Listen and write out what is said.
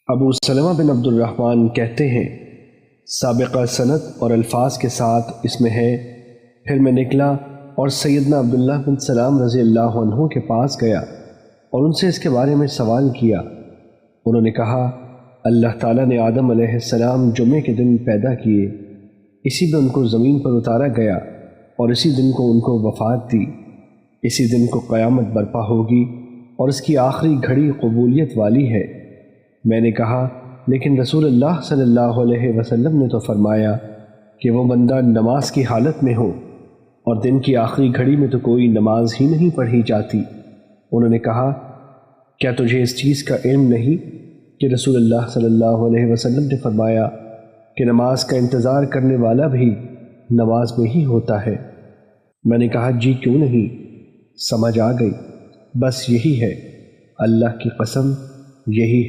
ابو سلمہ بن عبد الرحمن کہتے ہیں سابقہ سند اور الفاظ کے ساتھ اس میں ہے، پھر میں نکلا اور سیدنا عبداللہ بن سلام رضی اللہ عنہ کے پاس گیا اور ان سے اس کے بارے میں سوال کیا۔ انہوں نے کہا، اللہ تعالیٰ نے آدم علیہ السلام جمعے کے دن پیدا کیے، اسی دن ان کو زمین پر اتارا گیا اور اسی دن کو ان کو وفات دی، اسی دن کو قیامت برپا ہوگی اور اس کی آخری گھڑی قبولیت والی ہے۔ میں نے کہا، لیکن رسول اللہ صلی اللہ علیہ وسلم نے تو فرمایا کہ وہ بندہ نماز کی حالت میں ہو، اور دن کی آخری گھڑی میں تو کوئی نماز ہی نہیں پڑھی جاتی۔ انہوں نے کہا، کیا تجھے اس چیز کا علم نہیں کہ رسول اللہ صلی اللہ علیہ وسلم نے فرمایا کہ نماز کا انتظار کرنے والا بھی نماز میں ہی ہوتا ہے؟ میں نے کہا، جی کیوں نہیں، سمجھ آ گئی، بس یہی ہے، اللہ کی قسم یہی ہے۔